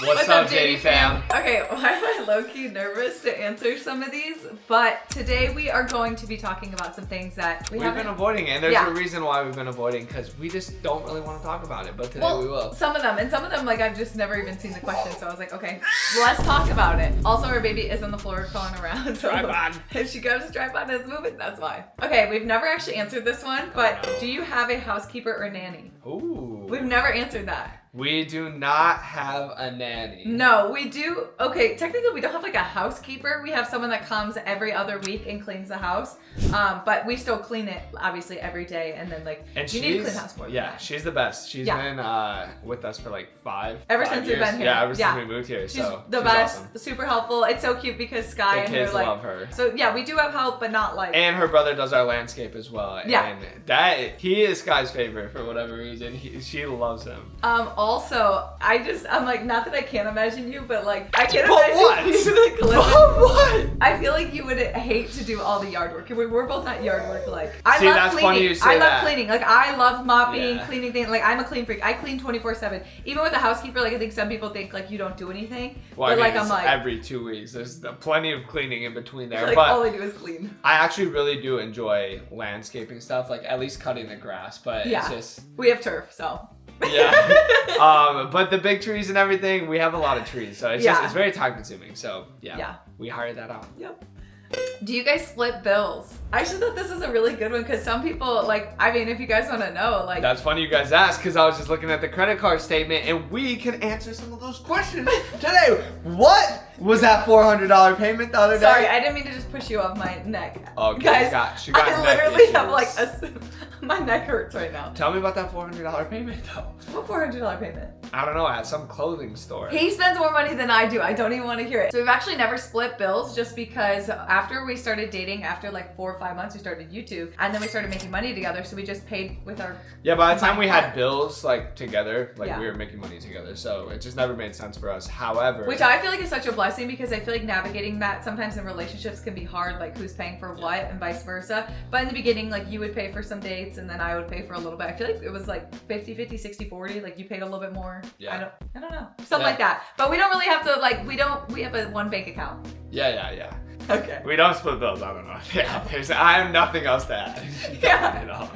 What's up, Jatie fam? Okay, why am I low-key nervous to answer some of these? But today we are going to be talking about some things that we've been avoiding, and there's a reason why we've been avoiding, because we just don't really want to talk about it, but today we will. Some of them, like I've just never even seen the question, so I was like, okay, let's talk about it. Also, our baby is on the floor crawling around, so tripod. If she goes to tripod and it's moving, that's why. Okay, we've never actually answered this one, but do you have a housekeeper or nanny? Ooh. We've never answered that. We do not have a nanny. No, we do. Okay, technically we don't have like a housekeeper. We have someone that comes every other week and cleans the house. But we still clean it obviously every day, and then like you need to clean the house more. Yeah, she's the best. She's been with us for like ever since we've been here. Yeah, ever since we moved here. She's the best. Awesome. Super helpful. It's so cute because Sky and kids her like love her. So yeah, we do have help, but not like. And her brother does our landscape as well. Yeah. And he is Sky's favorite for whatever reason. She loves him. Also, I'm like, not that I can't imagine you, but like I can't imagine you like living. What? I feel like you would hate to do all the yard work. We're both not yard work like. I See, love that's cleaning. Funny you say I love cleaning. Like I love mopping, cleaning things. Like I'm a clean freak. I clean 24/7. Even with a housekeeper, like I think some people think like you don't do anything. Well, but I mean, I'm like every 2 weeks. There's plenty of cleaning in between there. Like but all I do is clean. I actually really do enjoy landscaping stuff, like at least cutting the grass. But it's just we have turf, so. Yeah. But the big trees and everything, we have a lot of trees, so it's just it's very time consuming. So we hired that out. Yep. Do you guys split bills? I actually thought this was a really good one because some people like, I mean, if you guys want to know, like. That's funny you guys asked, because I was just looking at the credit card statement and we can answer some of those questions today. What was that $400 payment the other day? Sorry, I didn't mean to just push you off my neck. Okay, guys, she got I neck literally issues. have like my neck hurts right now. Tell me about that $400 payment though. What $400 payment? I don't know, at some clothing store. He spends more money than I do. I don't even want to hear it. So we've actually never split bills just because after we started dating, after like 4 or 5 months, we started YouTube and then we started making money together. So we just paid with our. Yeah, by the time we had bills like together, like we were making money together. So it just never made sense for us. However. Which I feel like is such a blessing because I feel like navigating that sometimes in relationships can be hard, like who's paying for what and vice versa. But in the beginning, like you would pay for some dates and then I would pay for a little bit. I feel like it was like 50-50, 60-40, like you paid a little bit more. Yeah. I don't know. Something like that. But we don't really have to like, we have a one bank account. Yeah. Okay. We don't split bills, I don't know. Yeah, I have nothing else to add. Yeah.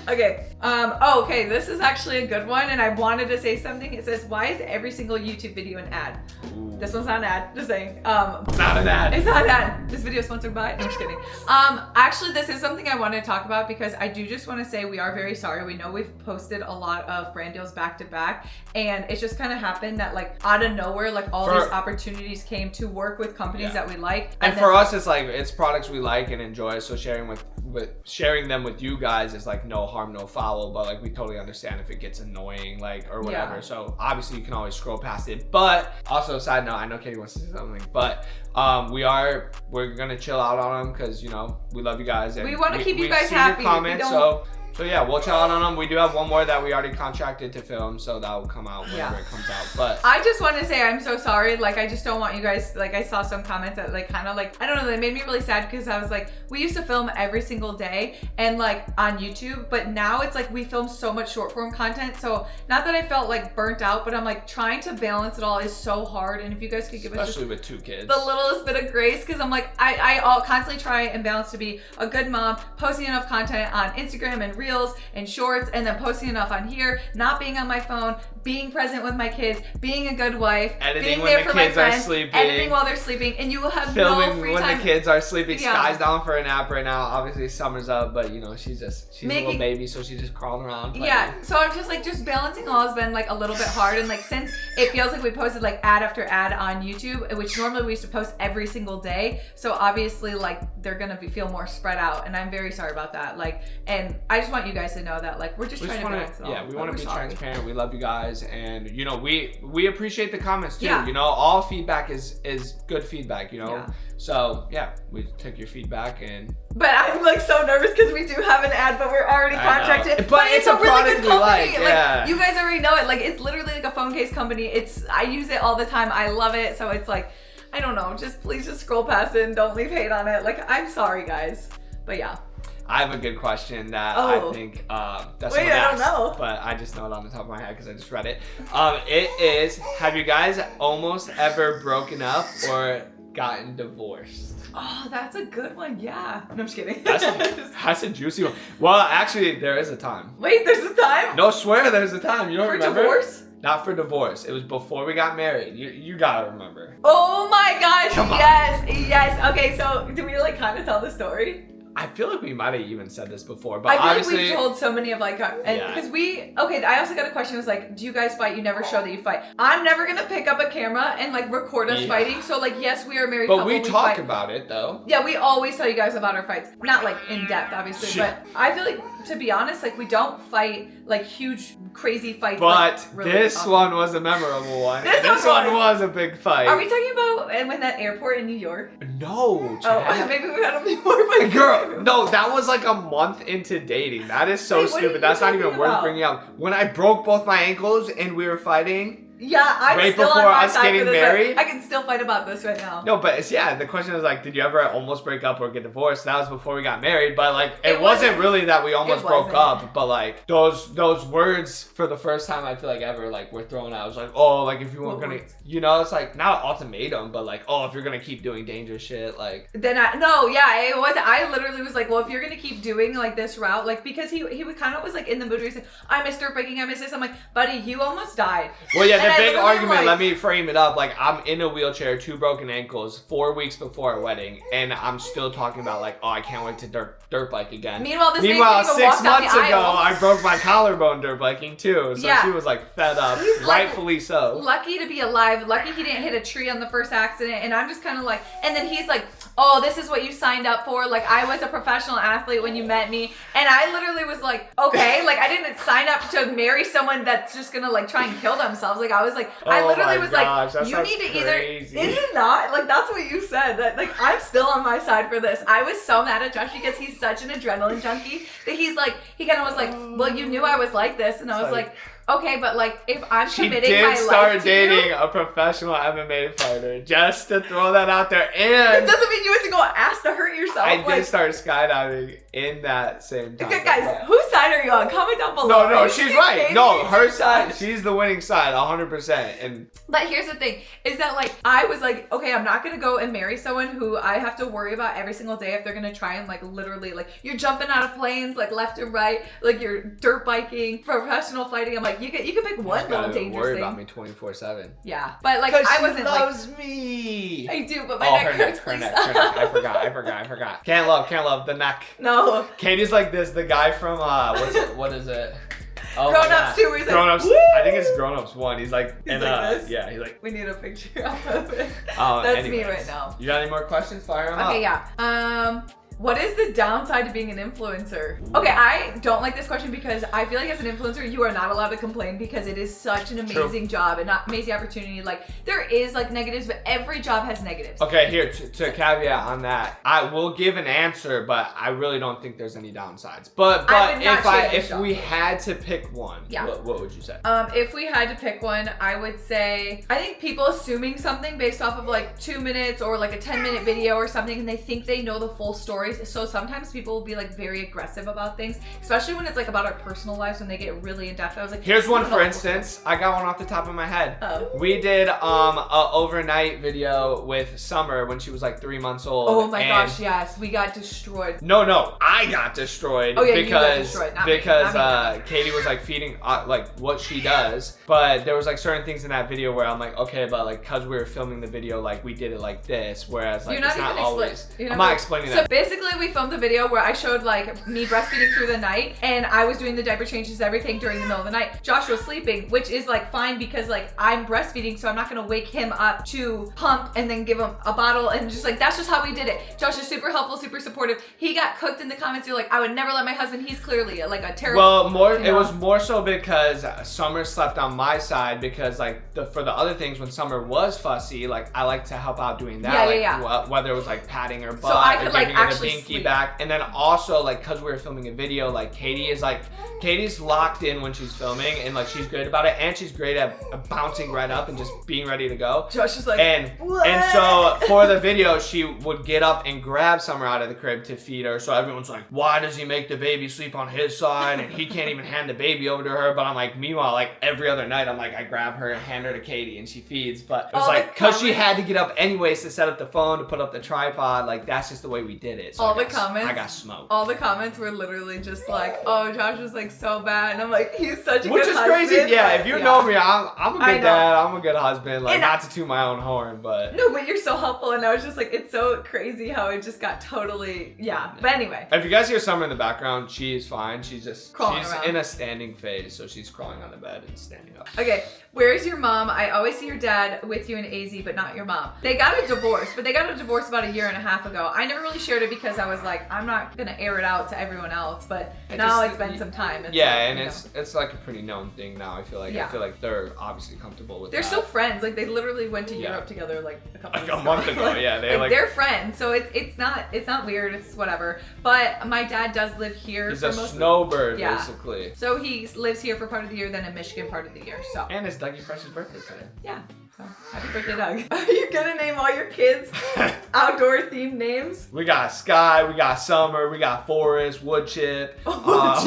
Okay. Okay, this is actually a good one and I wanted to say something. It says, why is every single YouTube video an ad? Ooh. This one's not an ad, just saying. It's not an ad. It's not an ad. This video is sponsored by, no, I'm just kidding. Actually, this is something I wanted to talk about because I do just want to say we are very sorry. We know we've posted a lot of brand deals back to back and it's just kind of happened that like out of nowhere, like all these opportunities came to work with companies that we like. And for us, it's like, it's products we like and enjoy. So sharing them with you guys is like no harm, no foul, but like we totally understand if it gets annoying, like, or whatever. So obviously you can always scroll past it. But also, side note, I know Katie wants to say something, but we're gonna chill out on them because you know we love you guys and we want to keep you guys happy. happy. Your comments, so yeah, we'll chill out on them. We do have one more that we already contracted to film, so that will come out whenever it comes out. But I just want to say I'm so sorry. Like I just don't want you guys. Like I saw some comments that like kind of like I don't know. They made me really sad because I was like, we used to film every single day and like on YouTube, but now it's like we film so much short form content. So not that I felt like burnt out, but I'm like trying to balance it all is so hard. And if you guys could give us especially with 2 kids, the littlest bit of grace, because I'm like I constantly try and balance to be a good mom, posting enough content on Instagram and Reels and Shorts, and then posting enough on here, not being on my phone, being present with my kids, being a good wife, editing being when there the for my kids are friends, sleeping, editing while they're sleeping, and you will have filming no free when time. The kids are sleeping. Yeah. Sky's down for a nap right now. Obviously summer's up, but you know she's a little baby, so she's just crawling around playing. Yeah, so I'm just like balancing all has been like a little bit hard, and like since it feels like we posted like ad after ad on YouTube, which normally we used to post every single day, so obviously like they're gonna feel more spread out, and I'm very sorry about that. Like, and I just want you guys to know that like we're just trying to balance it all. Yeah, we want to be transparent. We love you guys, and you know we appreciate the comments too. Yeah. You know, all feedback is good feedback. You know, Yeah. So yeah, we took your feedback and. But I'm like so nervous because we do have an ad, but we're already contracted. But it's a really good company. Like you guys already know it. Like it's literally like a phone case company. I use it all the time. I love it. So it's like, I don't know. Just please just scroll past it and don't leave hate on it. Like I'm sorry, guys. But yeah. I have a good question that I think that's Wait, I don't know. But I just know it on the top of my head because I just read it. It is, have you guys almost ever broken up or gotten divorced? Oh, that's a good one. Yeah. No, I'm just kidding. That's a juicy one. Well, actually, there is a time. Wait, there's a time? No, swear there's a time. You don't remember? For divorce? Not for divorce. It was before we got married. You gotta remember. Oh my gosh. Come on. Yes. Okay, so do we like kind of tell the story? I feel like we might have even said this before, but I feel obviously like we've told so many of like, and because I also got a question. It was like, do you guys fight? You never show that you fight. I'm never gonna pick up a camera and like record us fighting. So like, yes, we are a married couple. But we talk about it though. Yeah, we always tell you guys about our fights. Not like in depth, obviously, but I feel like, to be honest, like we don't fight like huge, crazy fights. But like, really this often. one was a memorable one. This one was a big fight. Are we talking about and when that airport in New York? No. Oh, maybe we had a more fights. Girl, no, that was like a month into dating. That is so stupid. That's not even worth bringing up. When I broke both my ankles and we were fighting. Yeah, I'm right still before on my us side getting for this. married. I can still fight about this right now. No, but the question is like, did you ever almost break up or get divorced? That was before we got married, but like it wasn't really that we almost broke up, but like those words for the first time I feel like ever like were thrown out. I was like, oh, like if you weren't gonna, it's like not an ultimatum, but like, oh, if you're gonna keep doing dangerous shit, like then it was. I literally was like, well, if you're gonna keep doing like this route, like because he was kind of was like in the mood where he said, I miss dirt biking, I miss this. I'm like, buddy, you almost died. Well, yeah, the big argument. Let me frame it up. Like, I'm in a wheelchair, 2 broken ankles, 4 weeks before our wedding, and I'm still talking about like, oh, I can't wait to dirt bike again. Meanwhile, 6 months ago, I broke my collarbone dirt biking too. So she was like fed up, rightfully so. Lucky to be alive. Lucky he didn't hit a tree on the first accident. And I'm just kind of like, and then he's like, oh, this is what you signed up for. Like, I was a professional athlete when you met me. And I literally was like, okay, like I didn't sign up to marry someone that's just gonna like try and kill themselves. Like I was like, I literally was like, you need to either, is it not? Like that's what you said. That like I'm still on my side for this. I was so mad at Josh because he's such an adrenaline junkie that he's like, he kind of was like, well, you knew I was like this, and I was like, okay, but like if I'm committing my life to you. She did start dating a professional MMA fighter, just to throw that out there. And it doesn't mean you have to go ask to hurt yourself. I did start skydiving in that same time. Okay, guys, whose side are you on? Comment down below. No, she's right. No, her side. She's the winning side, 100%. But here's the thing, is that like I was like, okay, I'm not gonna go and marry someone who I have to worry about every single day if they're gonna try and like literally like you're jumping out of planes like left and right, like you're dirt biking, professional fighting. I'm like, you can pick one little dangerous worry thing. About me 24/7. Yeah, but like I wasn't like. Loves me. I do, but my neck hurts. Her neck. I forgot. Can't love the neck. No. Katie's like this. The guy from what is it? Oh, Grown Ups 2. He's Grown like, Ups. I think it's Grown Ups 1. He's like like this. Yeah, he's like. We need a picture of it. That's me right now. You got any more questions? Fire them up. Okay, yeah. What is the downside to being an influencer? Okay, I don't like this question because I feel like as an influencer, you are not allowed to complain because it is such an amazing job and amazing opportunity. Like, there is like negatives, but every job has negatives. Okay, here, to caveat on that, I will give an answer, but I really don't think there's any downsides. But if we had to pick one, what would you say? If we had to pick one, I would say, I think people assuming something based off of like 2 minutes or like a 10-minute video or something, and they think they know the full story. So sometimes people will be like very aggressive about things, especially when it's like about our personal lives when they get really in depth. I was like, here's one for instance. I got one off the top of my head. Oh. We did a overnight video with Summer when she was like 3 months old. Oh my gosh, yes, we got destroyed. No, I got destroyed. Oh yeah, because you got destroyed. Not me. Katie was like feeding like what she does, but there was like certain things in that video where I'm like, okay, but like because we were filming the video, like we did it like this, whereas like it's not always. I'm not explaining that. So basically, we filmed the video where I showed like me breastfeeding through the night, and I was doing the diaper changes, everything during the middle of the night. Josh was sleeping, which is like fine because like I'm breastfeeding, so I'm not gonna wake him up to pump and then give him a bottle, and just like that's just how we did it. Josh is super helpful, super supportive. He got cooked in the comments. You're like, I would never let my husband. He's clearly like a terrible. Well, it was more so because Summer slept on my side because like for the other things when Summer was fussy, like I like to help out doing that. Whether it was like patting her butt, so I could like actually pinky back. And then also, like, because we were filming a video, like, Katie's locked in when she's filming, and like she's great about it, and she's great at bouncing right up and just being ready to go. Josh is like, and so for the video, she would get up and grab Summer out of the crib to feed her. So everyone's like, why does he make the baby sleep on his side, and he can't even hand the baby over to her? But I'm like, meanwhile, like every other night, I'm like, I grab her and hand her to Katie, and she feeds. But it was like, because she had to get up anyways to set up the phone, to put up the tripod, like that's just the way we did it. So I got smoked. All the comments were literally just like, oh, Josh was like so bad, and I'm like, he's such a Which good is husband. crazy. Yeah, if you know me, I'm a good dad, I'm a good husband, like not to toot my own horn, but no, but you're so helpful, and I was just like, it's so crazy how it just got totally But anyway, if you guys hear Summer in the background, she's fine. She's around. in a standing phase, so she's crawling on the bed and standing up. Okay, where's your mom? I always see your dad with you and AZ, but not your mom. They got a divorce, but they got a divorce about 1.5 years ago. I never really shared it because I was like, I'm not gonna air it out to everyone else, but now it's been some time. It's like a pretty known thing now. I feel like they're obviously comfortable with They're that. still friends. Like they literally went to Europe together like a month ago. Yeah, they're friends. So it's not weird. It's whatever. But my dad does live here. He's a snowbird, basically. So he lives here for part of the year, then in Michigan part of the year. So and it's Dougie Fresh's birthday today. Yeah. So happy birthday, Doug. Are you gonna name all your kids outdoor themed names? We got Sky, we got Summer, we got Forest, Woodchip, Cloud.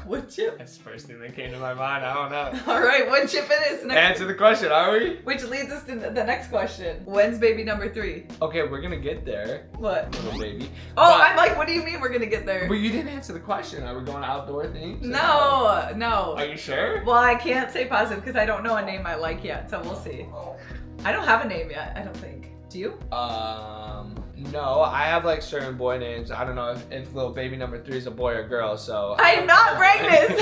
Woodchip? That's the first thing that came to my mind. I don't know. All right, Woodchip it is. Answer the question, are we? Which leads us to the next question. When's baby number 3? Okay, we're gonna get there. What? Little baby. Oh, I'm like, what do you mean we're gonna get there? But you didn't answer the question. Are we going outdoor things? No. Are you sure? Well, I can't say positive because I don't know a name I like yet, so we'll see. I don't have a name yet, I don't think. Do you? No, I have like certain boy names. I don't know if little baby number 3 is a boy or girl, so. I'm not pregnant!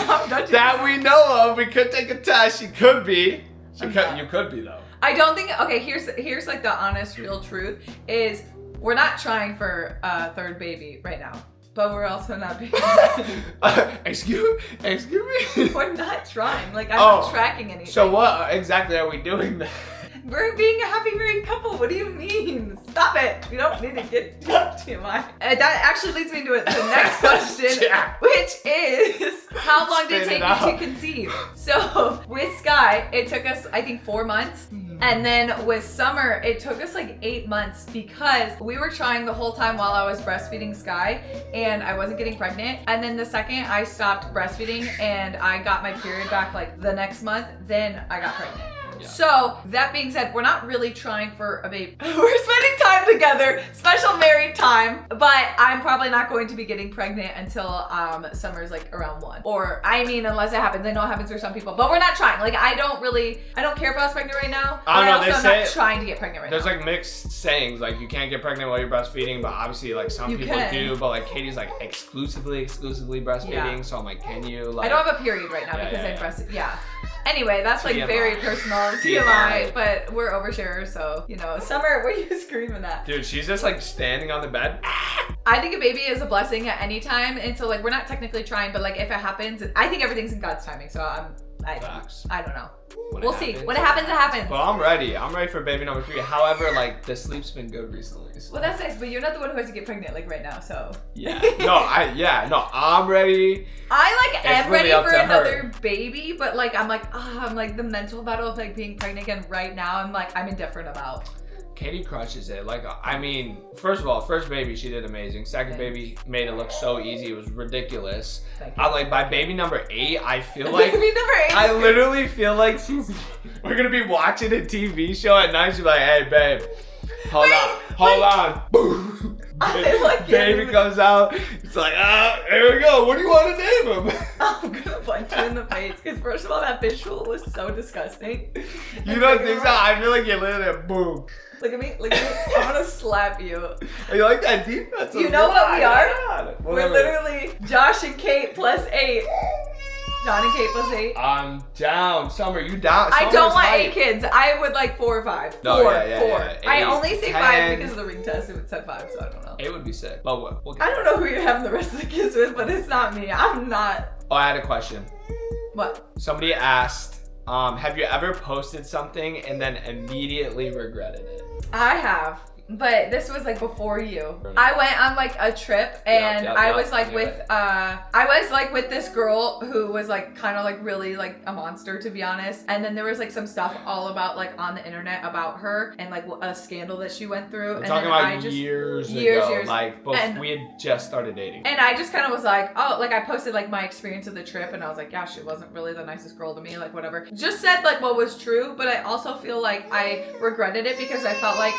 That we know of. We could take a test. She could be. You could be though. I don't think, okay, here's like the honest, real truth is we're not trying for a 3rd baby right now. But we're also not being excuse me? We're not trying. Like, I'm not tracking anything. So what exactly are we doing then? We're being a happy married couple. What do you mean? Stop it. We don't need to get TMI. That actually leads me to the next question, which is, how long did it take you to conceive? So with Sky, it took us, I think, 4 months. And then with Summer, it took us like 8 months because we were trying the whole time while I was breastfeeding Sky and I wasn't getting pregnant. And then the second I stopped breastfeeding and I got my period back like the next month, then I got pregnant. Yeah. So that being said, we're not really trying for a baby. We're spending time together, special married time, but I'm probably not going to be getting pregnant until Summer's like around 1. Or I mean, unless it happens. I know it happens for some people, but we're not trying. Like I don't care if I was pregnant right now. I'm not trying to get pregnant right now. There's like mixed sayings, like you can't get pregnant while you're breastfeeding, but obviously like some people do. But like Katie's like exclusively breastfeeding, yeah. So I'm like, can you? Like, I don't have a period right now because I breastfeed. Yeah. Anyway, that's like very personal TMI, but we're oversharers, so you know. Summer, what are you screaming at? Dude, she's just like standing on the bed. I think a baby is a blessing at any time, and so like we're not technically trying, but like if it happens, I think everything's in God's timing. So I don't know. We'll see. When it happens, it happens. Well, I'm ready. I'm ready for baby number 3. However, like the sleep's been good recently. So. Well, that's nice, but you're not the one who has to get pregnant like right now, so. Yeah. I'm ready. I am ready for another baby, but like I'm like the mental battle of like being pregnant again right now. I'm indifferent about. Katie crushes it. Like, I mean, first of all, first baby, she did amazing. Second baby made it look so easy. It was ridiculous. I like by baby number 8, I feel like baby number 8. I literally feel like we're gonna be watching a TV show at night. She's like, hey, babe, hold on. Boom. Baby comes out. It's like, here we go. What do you want to name him? I'm gonna punch you in the face because first of all, that visual was so disgusting. You don't think so? I feel like you're literally boom. Look at me. I'm gonna slap you. You like that defense? You know what we are? We're literally Josh and Kate plus 8. John and Kate plus 8. I'm down. Summer, you down? I don't want 8 kids. I would like 4 or 5. No, 4. Yeah. 8, I only say 10. 5 because of the ring test. It said 5, so I don't know. 8 would be sick. But what? I don't know who you're having the rest of the kids with, but it's not me. I'm not. Oh, I had a question. What? Somebody asked, have you ever posted something and then immediately regretted it? I have. but this was like before you. I went on like a trip and I was like with this girl who was like kind of like really like a monster, to be honest. And then there was like some stuff all about like on the internet about her and like a scandal that she went through. We're talking about years ago, like we had just started dating. And I just kind of was like, oh, like I posted like my experience of the trip and I was like, yeah, she wasn't really the nicest girl to me, like whatever. Just said like what was true, but I also feel like I regretted it because I felt like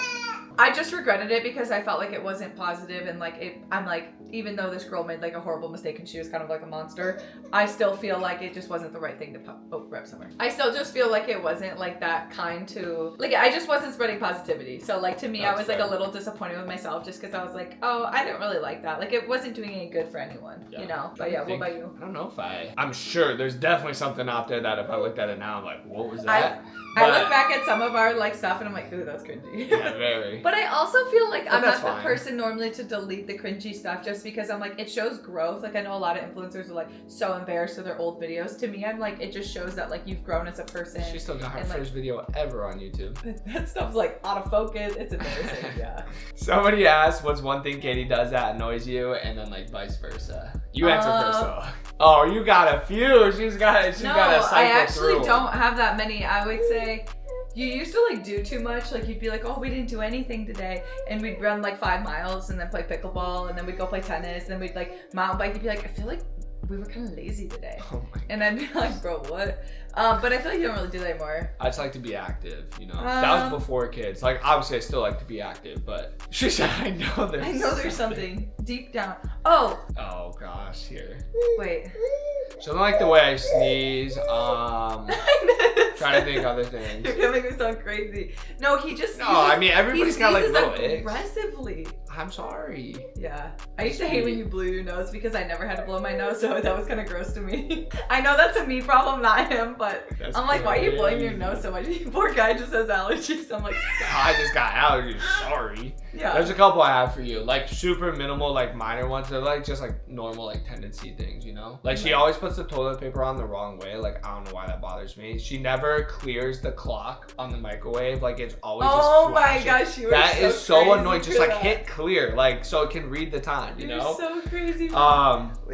it wasn't positive and like I'm like, even though this girl made like a horrible mistake and she was kind of like a monster, I still feel like it just wasn't the right thing to rep somewhere. I still just feel like it wasn't like that kind to, like I just wasn't spreading positivity. So like to me, I was like a little disappointed with myself just because I was like, oh, I didn't really like that. Like it wasn't doing any good for anyone, you know? But yeah, what about you? I don't know if I'm sure there's definitely something out there that if I looked at it now, I'm like, what was that? I look back at some of our like stuff and I'm like, ooh, that's cringy. Yeah, very. But I also feel like I'm not the person normally to delete the cringy stuff just because I'm like, it shows growth. Like I know a lot of influencers are like so embarrassed of their old videos. To me, I'm like, it just shows that like you've grown as a person. She still got her first video ever on YouTube. That stuff's like out of focus. It's embarrassing. Yeah. Somebody asked, what's one thing Katie does that annoys you? And then like vice versa. You answer first though. Oh, you got a few. She's got a cycle I actually don't have that many. I would say you used to like do too much. Like you'd be like, oh, we didn't do anything today. And we'd run like 5 miles and then play pickleball and then we'd go play tennis and then we'd like mountain bike. You'd be like, I feel like we were kind of lazy today. Oh my God. And I'd be like, bro, what? But I feel like you don't really do that anymore. I just like to be active, you know? That was before kids. Like, obviously, I still like to be active, but she said, I know there's something deep down. Oh. Oh, gosh, here. Wait. Something like the way I sneeze. Trying to think other things. You're gonna make me sound crazy. No, he just. No, I mean, everybody's got like little aggressively. I'm sorry. Yeah. I used to hate when you blew your nose because I never had to blow my nose, so that was kind of gross to me. I know that's a me problem, not him, but I'm like, why are you blowing your nose so much? Poor guy just has allergies. I'm like, I just got allergies. Sorry. Yeah. There's a couple I have for you. Like super minimal, like minor ones. They're like just like normal, like tendency things, you know? Like she always puts the toilet paper on the wrong way. Like I don't know why that bothers me. She never clears the clock on the microwave. Like it's always just flashing. My gosh, you are is so annoying. Just like hit clear, like so it can read the time, you know? You're so crazy.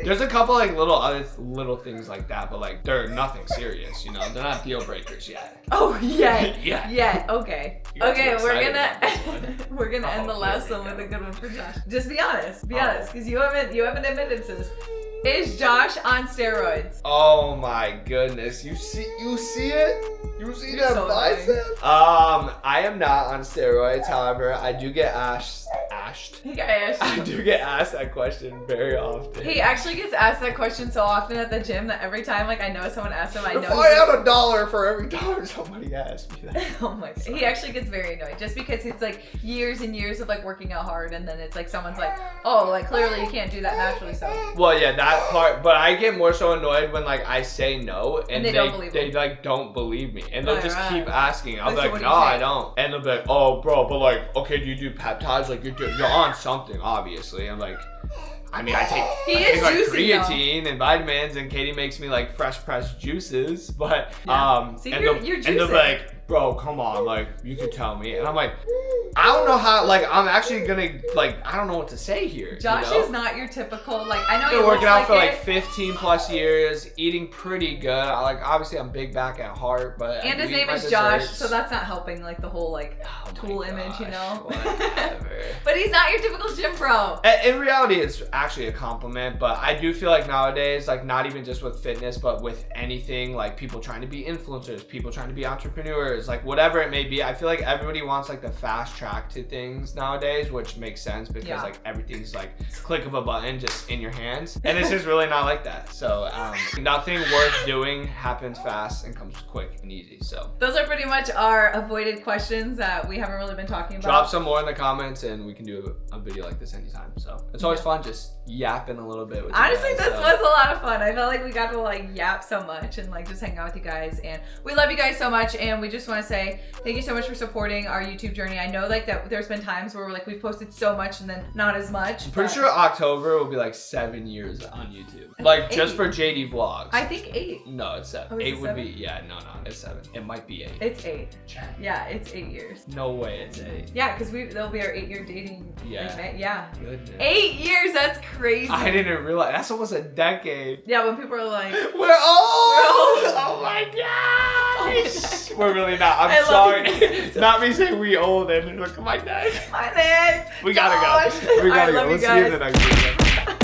There's a couple like little things like that, but like they're nothing serious, you know? They're not deal breakers yet. Oh yeah. Yeah. Okay. Okay, we're gonna end the last one with a good one for Josh. Just be honest, because you haven't admitted to this. Is Josh on steroids? Oh my goodness. You see it? You see that bicep? I am not on steroids, however, I do get asked. He got asked. I do get asked that question very often. He actually gets asked that question so often at the gym that every time like I know someone asks him, I know. If I have $1 for every dollar somebody asks me that. Oh my God. He actually gets very annoyed just because it's like years and years of like working out hard and then it's like someone's like, oh, like clearly you can't do that naturally, so. Well, yeah, that part, but I get more so annoyed when like I say no and they like don't believe me and they'll just keep asking. I'll be like, no, I don't. And they'll be like, oh bro, but like, okay, do you do peptides? Like you're on something, obviously. I'm like, I mean, I take like creatine and vitamins, and Katie makes me like fresh pressed juices, but See, and you're they'll be like, bro, come on, like you could tell me, and I'm like, I don't know how, like I'm actually gonna like I don't know what to say here. Josh is not your typical like I know you're working out for like 15 plus years, eating pretty good. Like obviously I'm big back at heart, but and his name is Josh, so that's not helping like the whole like tool image, you know. Whatever. But he's not your typical gym bro. In reality, it's actually a compliment, but I do feel like nowadays, like not even just with fitness, but with anything, like people trying to be influencers, people trying to be entrepreneurs, like whatever it may be, I feel like everybody wants like the fast track to things nowadays, which makes sense because like everything's like click of a button just in your hands, and it's just really not like that. So nothing worth doing happens fast and comes quick and easy. So those are pretty much our avoided questions that we haven't really been talking about. Drop some more in the comments and we can do a video like this anytime. So it's always fun just yapping a little bit with honestly you guys, this was a lot of fun. I felt like we got to like yap so much and like just hang out with you guys, and we love you guys so much, and we just just want to say thank you so much for supporting our YouTube journey. I know like that there's been times where we've posted so much and then not as much. I'm pretty sure October will be like 7 years on YouTube. Like just for JatieVlogs. I think 8. No, it's 7. Oh, 8 would 7? be, yeah, no, it's 7. It might be 8. It's 8. Check. Yeah, it's 8 years. No way it's 8. Yeah, because that'll be our 8-year dating. Yeah. Yeah. Goodness. 8 years, that's crazy. I didn't realize, that's almost a decade. Yeah, when people are like, We're old! Oh my gosh! We're really not. I'm sorry. It's not me saying we old and look at my neck. My neck. We gotta go. We gotta go. Love We'll you see you in guys. the next video.